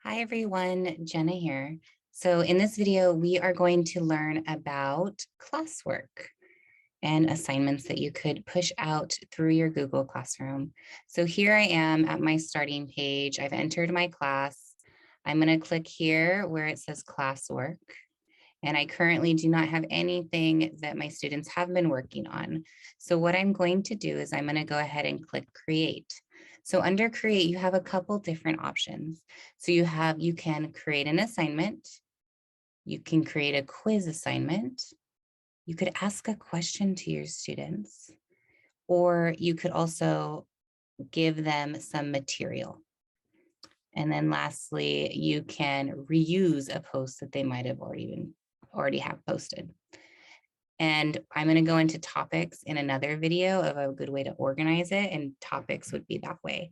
Hi everyone, Jenna here. So in this video, we are going to learn about classwork and assignments that you could push out through your Google Classroom. So here I am at my starting page. I've entered my class. I'm going to click here where it says classwork. And I currently do not have anything that my students have been working on. So what I'm going to do is I'm going to go ahead and click create. So under create, you have a couple different options. So you can create an assignment. You can create a quiz assignment. You could ask a question to your students, or you could also give them some material. And then lastly, you can reuse a post that they might have already have posted. And I'm going to go into topics in another video of a good way to organize it, and topics would be that way.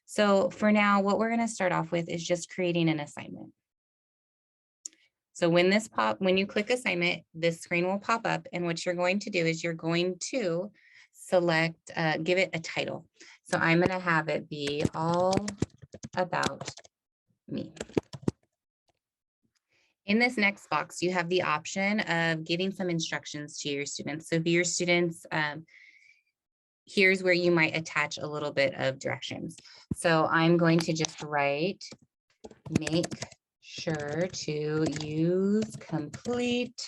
So for now, what we're going to start off with is just creating an assignment. So when you click assignment, this screen will pop up, and what you're going to do is you're going to select, give it a title. So I'm going to have it be all about me. In this next box, you have the option of giving some instructions to your students. So for your students, here's where you might attach a little bit of directions. So I'm going to just write, make sure to use complete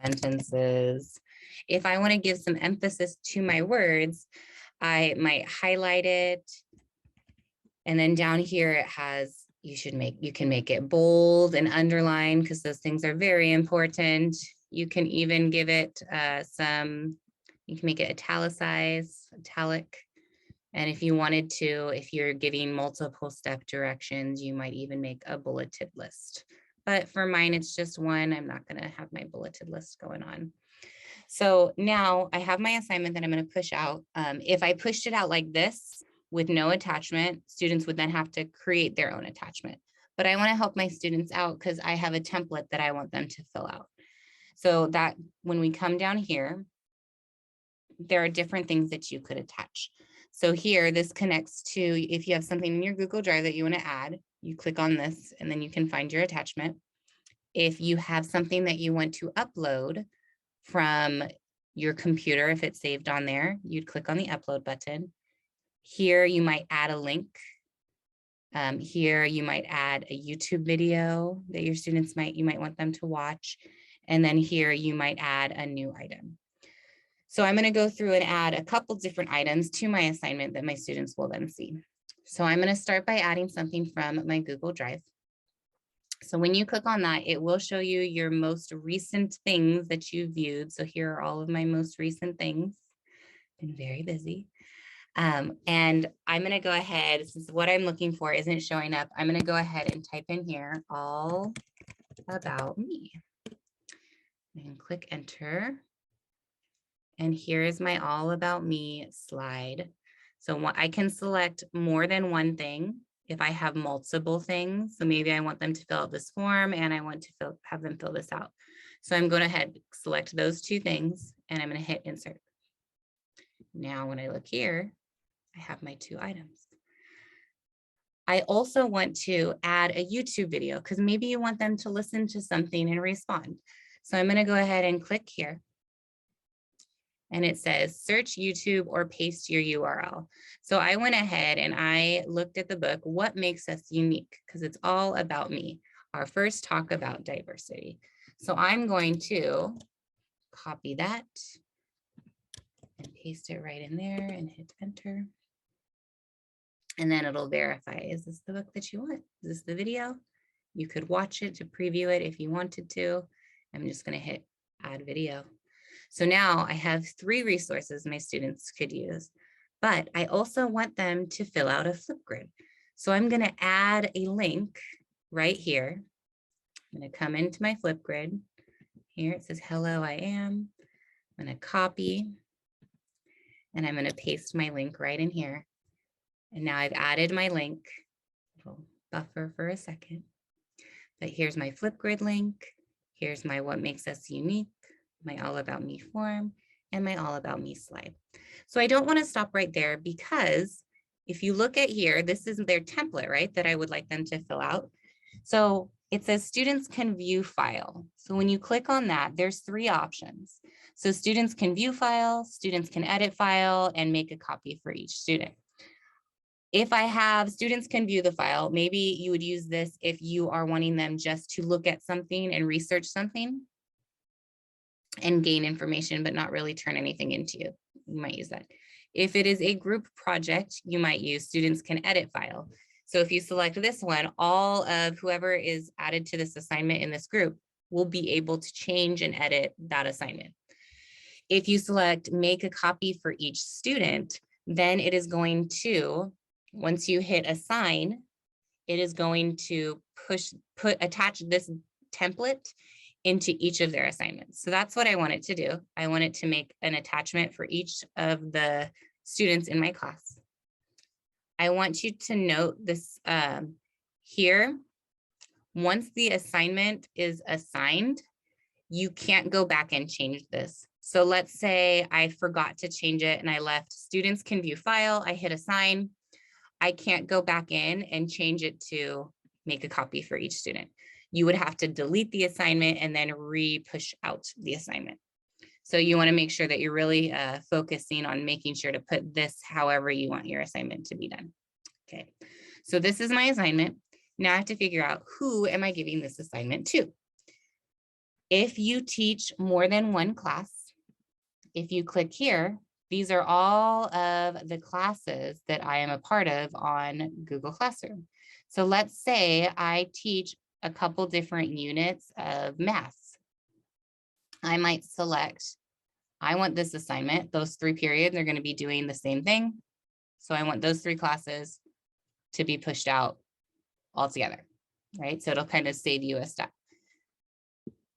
sentences. If I want to give some emphasis to my words, I might highlight it. And then down here it has, you can make it bold and underline because those things are very important. You can even give it you can make it italicized, italic. And if you wanted to, if you're giving multiple step directions, you might even make a bulleted list. But for mine, it's just one. I'm not going to have my bulleted list going on. So now I have my assignment that I'm going to push out. If I pushed it out like this with no attachment, students would then have to create their own attachment. But I want to help my students out because I have a template that I want them to fill out. So that when we come down here, there are different things that you could attach. So here, this connects to, if you have something in your Google Drive that you want to add, you click on this and then you can find your attachment. If you have something that you want to upload from your computer, if it's saved on there, you'd click on the upload button. Here, you might add a link. Here, you might add a YouTube video that your students you might want them to watch. And then here, you might add a new item. So I'm going to go through and add a couple different items to my assignment that my students will then see. So I'm going to start by adding something from my Google Drive. So when you click on that, it will show you your most recent things that you viewed. So here are all of my most recent things. Been very busy. And I'm going to go ahead, since what I'm looking for isn't showing up, I'm going to go ahead and type in here, all about me. And click enter. And here is my all about me slide. So I can select more than one thing if I have multiple things. So maybe I want them to fill out this form and I want to have them fill this out. So I'm going to select those two things and I'm going to hit insert. Now, when I look here, I have my two items. I also want to add a YouTube video because maybe you want them to listen to something and respond. So I'm going to go ahead and click here. And it says search YouTube or paste your URL. So I went ahead and I looked at the book, What Makes Us Unique? Because it's all about me. Our first talk about diversity. So I'm going to copy that and paste it right in there and hit enter. And then it'll verify, is this the book that you want? Is this the video? You could watch it to preview it if you wanted to. I'm just going to hit add video. So now I have 3 resources my students could use, but I also want them to fill out a Flipgrid. So I'm going to add a link right here. I'm going to come into my Flipgrid. Here it says, hello, I am. I'm going to copy and I'm going to paste my link right in here. And now I've added my link. It'll buffer for a second. But here's my Flipgrid link. Here's my What Makes Us Unique, my All About Me form, and my All About Me slide. So I don't want to stop right there because if you look at here, this is their template, right, that I would like them to fill out. So it says students can view file. So when you click on that, there's 3 options. So students can view file, students can edit file, and make a copy for each student. If I have students can view the file, maybe you would use this if you are wanting them just to look at something and research something and gain information, but not really turn anything into you. You might use that. If it is a group project, you might use students can edit file. So if you select this one, all of whoever is added to this assignment in this group will be able to change and edit that assignment. If you select make a copy for each student, then it is going to, once you hit assign, it is going to attach this template into each of their assignments. So that's what I want it to do. I want it to make an attachment for each of the students in my class. I want you to note this here. Once the assignment is assigned, you can't go back and change this. So let's say I forgot to change it and I left students can view file, I hit assign. I can't go back in and change it to make a copy for each student. You would have to delete the assignment and then re-push out the assignment. So you want to make sure that you're really focusing on making sure to put this however you want your assignment to be done. Okay, so this is my assignment. Now I have to figure out who am I giving this assignment to. If you teach more than one class, if you click here, these are all of the classes that I am a part of on Google Classroom. So let's say I teach a couple different units of math. I might select, I want this assignment, those 3 periods are going to be doing the same thing. So I want those 3 classes to be pushed out altogether, right? So it'll kind of save you a step.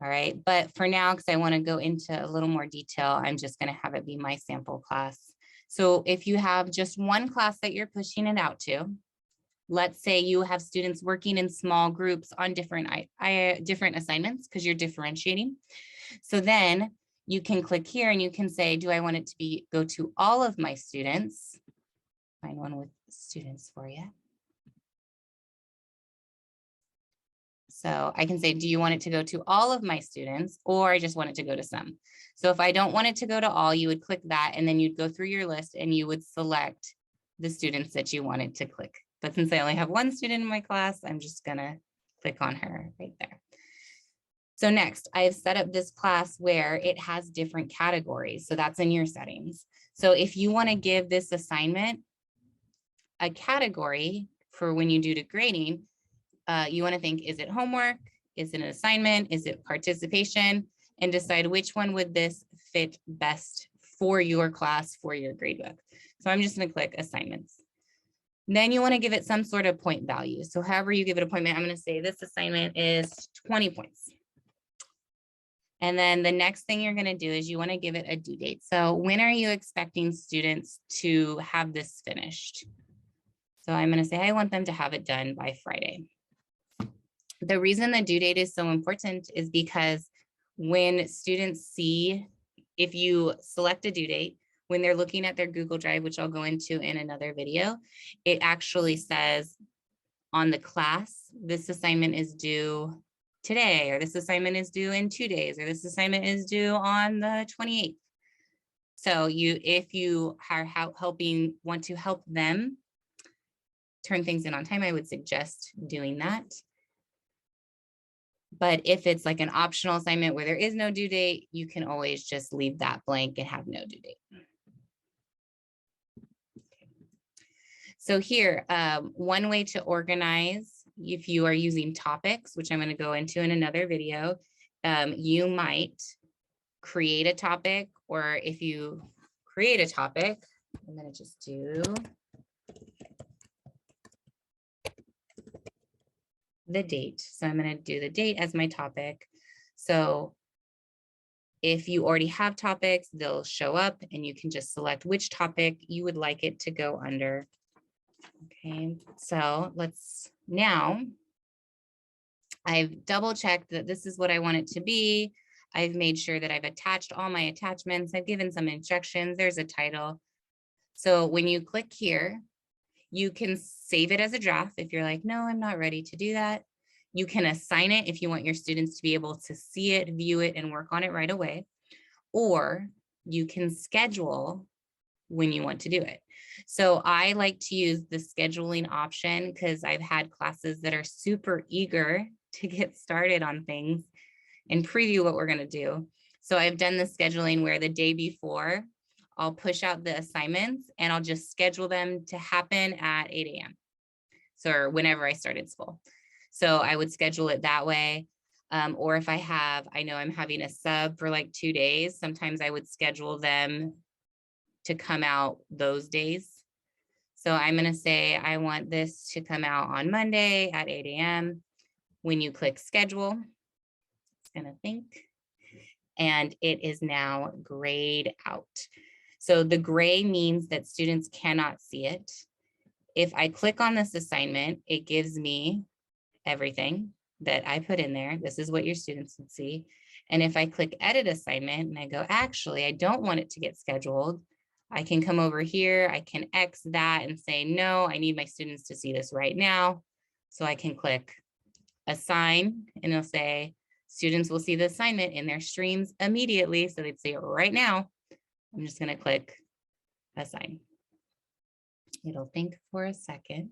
All right, but for now, because I want to go into a little more detail, I'm just going to have it be my sample class. So if you have just one class that you're pushing it out to, let's say you have students working in small groups on different assignments because you're differentiating. So then you can click here and you can say, do I want it to go to all of my students? Find one with students for you. So I can say, do you want it to go to all of my students, or I just want it to go to some? So if I don't want it to go to all, you would click that and then you'd go through your list and you would select the students that you wanted to click. But since I only have one student in my class, I'm just gonna click on her right there. So next, I've set up this class where it has different categories. So that's in your settings. So if you want to give this assignment a category for when you do the grading, you want to think, is it homework? Is it an assignment? Is it participation? And decide which one would this fit best for your class, for your gradebook. So I'm just going to click assignments. Then you want to give it some sort of point value. So however you give it a point, I'm going to say this assignment is 20 points. And then the next thing you're going to do is you want to give it a due date. So when are you expecting students to have this finished? So I'm going to say I want them to have it done by Friday. The reason the due date is so important is because when students see, if you select a due date, when they're looking at their Google Drive, which I'll go into in another video, it actually says on the class, this assignment is due today, or this assignment is due in 2 days, or this assignment is due on the 28th. So if you are want to help them turn things in on time, I would suggest doing that. But if it's like an optional assignment where there is no due date, you can always just leave that blank and have no due date. So here, one way to organize, if you are using topics, which I'm going to go into in another video, you might create a topic, or if you create a topic, I'm going to just do the date. So I'm going to do the date as my topic. So if you already have topics, they'll show up and you can just select which topic you would like it to go under. Okay, so now I've double checked that this is what I want it to be. I've made sure that I've attached all my attachments. I've given some instructions. There's a title. So when you click here, you can save it as a draft. If you're like, no, I'm not ready to do that, You can assign it if you want your students to be able to see it, view it, and work on it right away, or you can schedule when you want to do it. So I like to use the scheduling option because I've had classes that are super eager to get started on things and preview what we're going to do. So I've done the scheduling where the day before I'll push out the assignments and I'll just schedule them to happen at 8 a.m. So whenever I started school. So I would schedule it that way. Or if I know I'm having a sub for like 2 days, sometimes I would schedule them to come out those days. So I'm going to say, I want this to come out on Monday at 8 a.m. When you click schedule, it's going to think, and it is now grayed out. So the gray means that students cannot see it. If I click on this assignment, it gives me everything that I put in there. This is what your students would see. And if I click edit assignment and I go, actually, I don't want it to get scheduled, I can come over here, I can X that and say, no, I need my students to see this right now. So I can click assign and it'll say, students will see the assignment in their streams immediately. So they'd see it right now. I'm just gonna click assign. It'll think for a second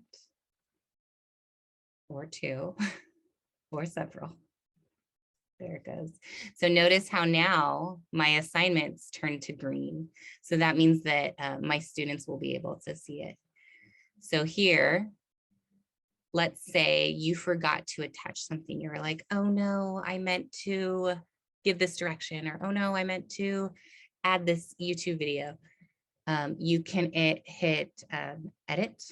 or two or several. There it goes. So notice how now my assignments turn to green. So that means that my students will be able to see it. So here, let's say you forgot to attach something. You were like, oh no, I meant to give this direction, or oh no, I meant to add this YouTube video. You can hit edit.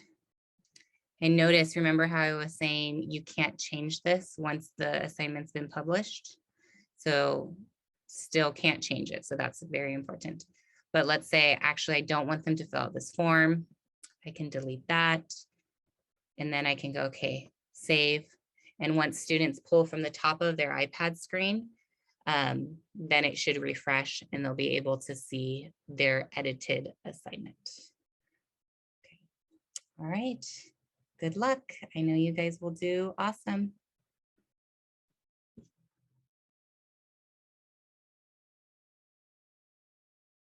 And notice, remember how I was saying you can't change this once the assignment's been published? So still can't change it. So that's very important. But let's say, actually, I don't want them to fill out this form. I can delete that. And then I can go, okay, save. And once students pull from the top of their iPad screen, then it should refresh and they'll be able to see their edited assignment. Okay. All right. Good luck. I know you guys will do awesome.